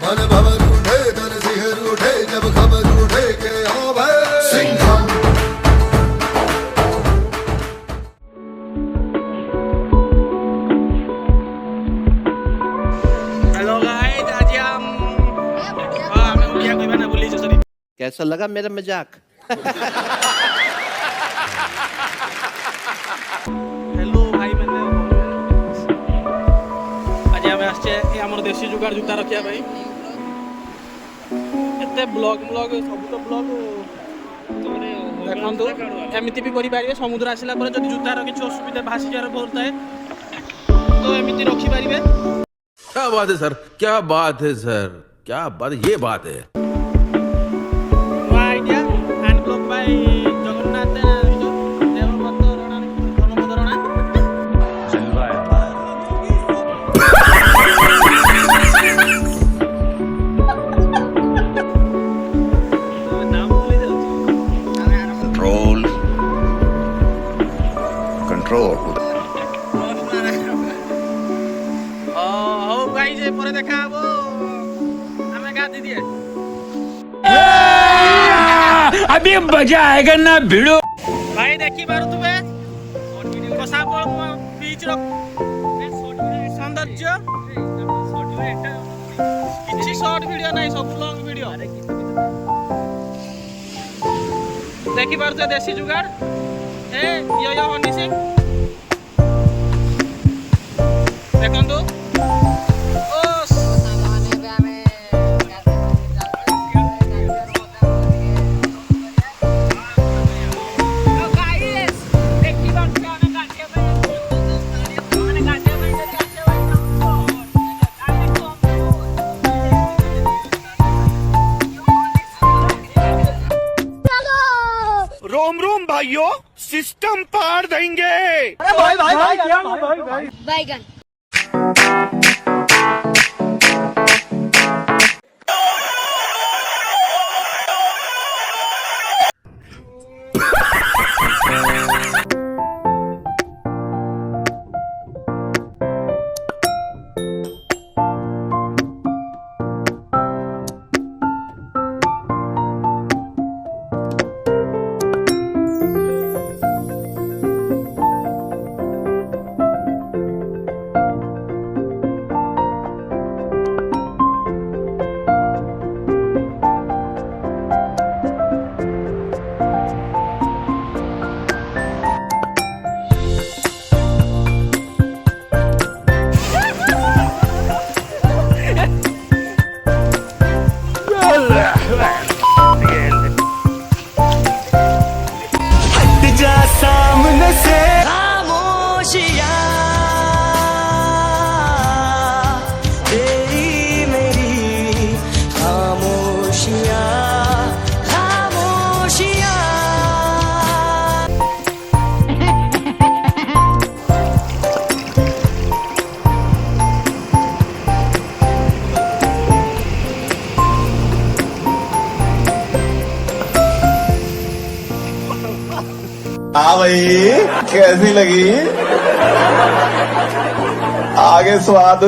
मन भवर उठे तन सिहर उठे जब खबर उठे के हाँ भाई सिंघम। हेलो गाइस, आज हमें उड़िया कोई बना बोली सॉरी। कैसा लगा मेरा मजाक? हेलो भाई मैंने आज हमें आछे ए हमर देसी जुगाड़ जूता रखिया भाई एते ब्लॉग सब तो ब्लॉग देखंतु एमिति भी करि पारिबे समुद्र आसिला पर जदि जूतार किछ असुविधा भासी जार बोलताए तो एमिति रखि पारिबे। क्या बात है सर, क्या बात है सर, क्या बात, ये बात है। Idea hand block bye Jagannath जो देवव्रत राणा धर्मपद राणा नाम बोली कंट्रोल हो गाइस परे देखा हबो हमें गादी दिए अभी मजा आएगा ना भिड़ो भाई देखी बारू तुबे कसा पळ बीच रो सौंदर्य किछि शॉर्ट वीडियो नाही सब लॉन्ग वीडियो देखी बारू देसी जुगाड़ ए यो हनी सिंह देखंतु रोम रोम भाइयों, सिस्टम पार देंगे। बैगन सामने से खामोशियां तेरी मेरी खामोशियां खामोशियां हाँ भाई, कैसी लगी? आगे स्वाद